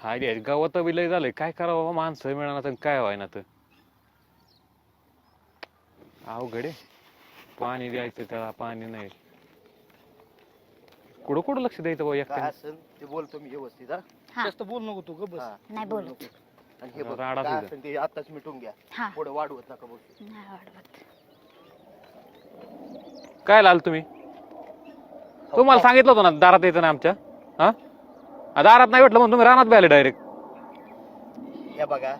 हाय रे गावात विलय झालंय काय करावं बाबा, माणसं मिळणार तर काय व्हायना तर अवघड आहे. पाणी द्यायचं त्याला पाणी नाही. कुठं कुठं लक्ष द्यायचं बाबा काय एकट्याने. असेल ते बोलतो मी व्यवस्थित हा हा जास्त बोल नको तू ग बस. हा, नाही बोलू बोलत. नको. आणि हे बघ राडा काय तुझा. असेल ते आताच मिटून घ्या. हा पुढे वाढवत नका बोल. नाही वाढवत. काय लाल तुम्ही तुम्हाला सांगितलं होतं ना दारात यायचं ना आमच्या. हा दारात नाही भेटलं म्हणून तुम्ही रानात बॅले डायरेक्ट. हे बघा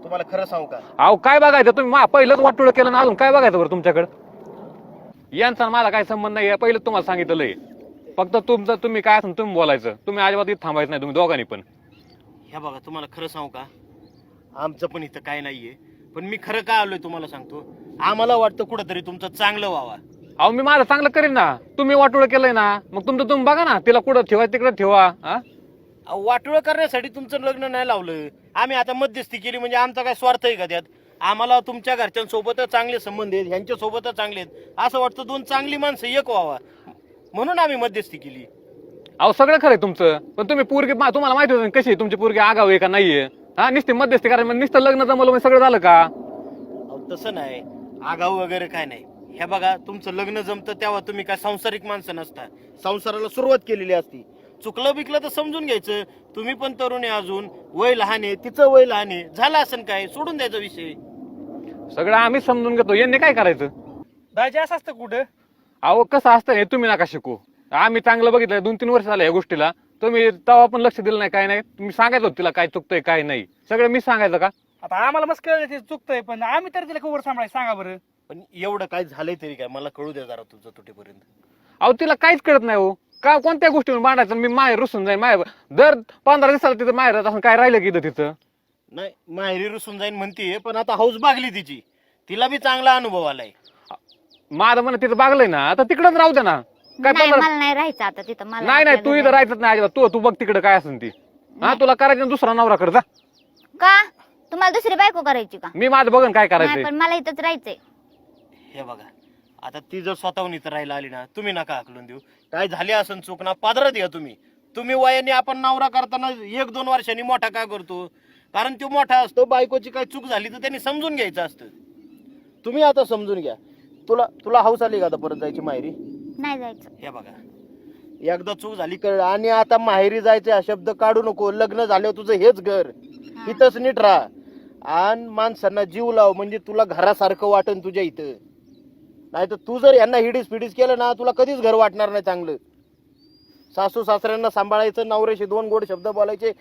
तुम्हाला खरं सांगू का अहो काय बघायचं तुम्ही पहिलंच वाटोळ केलं ना अजून काय बघायचं बरं तुमच्याकडे. यांचा माझा काय संबंध नाही पहिलं तुम्हाला सांगितलं आहे. फक्त तुमचं तुम्ही काय असेल तुम्ही बोलायचं. तुम्ही अजिबात इथं थांबायचं नाही तुम्ही दोघांनी पण. हे बघा तुम्हाला खरं सांगू का आमचं पण इथं काय नाहीये पण मी खरं का आलोय तुम्हाला सांगतो. आम्हाला वाटतं कुठंतरी तुमचं चांगलं व्हावा. अहो मी माझं चांगलं करीन ना. तुम्ही वाटोळ केलंय ना मग तुमचं तुम्ही बघा ना. तिला कुठं ठेवा तिकडे ठेवा. हा वाटोळं करण्यासाठी तुमचं लग्न नाही लावलं. आम्ही आता मध्यस्थी केली म्हणजे आमचा काय स्वार्थ आहे का त्यात. आम्हाला तुमच्या घरच्यांसोबतच चांगले संबंध आहेत ह्यांच्यासोबतच चांगले आहेत असं वाटतं. दोन चांगली माणसं एक व्हावा म्हणून आम्ही मध्यस्थी केली. अहो सगळं खरंय तुमचं पण तुम्ही पोरगी तुम्हाला माहिती होतं ना कशी आहे तुमची पोरगी आगाव आहे का नाहीये. हा नुसती मध्यस्थी करायला म्हणजे नुसतं लग्न जमलं म्हणजे सगळं झालं का. अहो, तसं नाही आगाऊ वगैरे काय नाही. हे बघा तुमचं लग्न जमतं तेव्हा तुम्ही काय सांसारिक माणसं नसता. संसाराला सुरुवात केलेली असती. चुकलं बिकलं तर समजून घ्यायचं. तुम्ही पण तरुण आहे अजून वय लहान आहे तिचं वय लहान आहे झालं असं काय सोडून द्यायचा विषय. सगळं आम्ही समजून घेतो. यांनी काय करायचं. दाजी असं असतं कुठं. अहो कसं असतं हे तुम्ही नका शिकू. आम्ही चांगलं बघितलं 2-3 वर्ष झालं या गोष्टीला. तुम्ही तेव्हा पण लक्ष दिलं नाही काय नाही. तुम्ही सांगायचं होतं तिला काय चुकतंय काय नाही. सगळं मी सांगायचं का. आता आम्हाला मस्त कळलं ते चुकतंय पण आम्ही तरी तिला कवर सांभाळायचं सांगा बरं. पण एवढं काय झालंय तरी काय मला कळू द्या जरा तुझं तुटेपर्यंत. अहो तिला काहीच कळत नाही हो. का कोणत्या गोष्टीवर मांडायचं. मी माहेर रुसून जाईन माहेर दर 15 दिवसाला तिथं माहेर असं काय राहिलं की इथं तिथं. नाही माहेरी रुसून जाईन म्हणतीये पण आता हौस भागली तिची. तिला बी चांगला अनुभव आलाय. माझं म्हणणं तिथं बागलंय ना आता तिकडंच राहू दे ना. काय नाही 15 मला नाही राहायचं आता तिथं. मला नाही नाही आपल्या तू घरी इथं राहायचंच नाही अजिबात. तू बघ तिकडे काय असेल ती. हा तुला करायचं ना दुसरा नवरा कर जा. का तुम्हाला दुसरी बायको करायची का. मी माझं बघन काय नाही करायचंय. पण मला इथंच राहायचंय. हे बघा आता ती जर स्वतःहून इथं राहायला आली ना तुम्ही नका हाकलून देऊ. काय झाले असन चूक ना पादरात या तुम्ही. तुम्ही वयाने आपण नवरा करताना 1-2 वर्षांनी मोठा काय करतो कारण तो मोठा असतो. बायकोची काय चूक झाली तर त्यांनी समजून घ्यायचं असतं. तुम्ही आता समजून घ्या. तुला हौस आली का आता परत जायची माहेरी. नाही जायचं. हे बघा एकदा चूक झाली कळलं आणि आता माहेरी जायचे हा शब्द काढू नको. लग्न झाल्यावर तुझं हेच घर हा. इथंच नीट राहा आणि माणसांना जीव लाव म्हणजे तुला घरासारखं वाटन तुझ्या इथं. नाही तर तू जर यांना हिडीस फिडीस केलं ना तुला कधीच घर वाटणार नाही चांगलं. सासू सासऱ्यांना सांभाळायचं नवऱ्याशी 2 गोड शब्द बोलायचे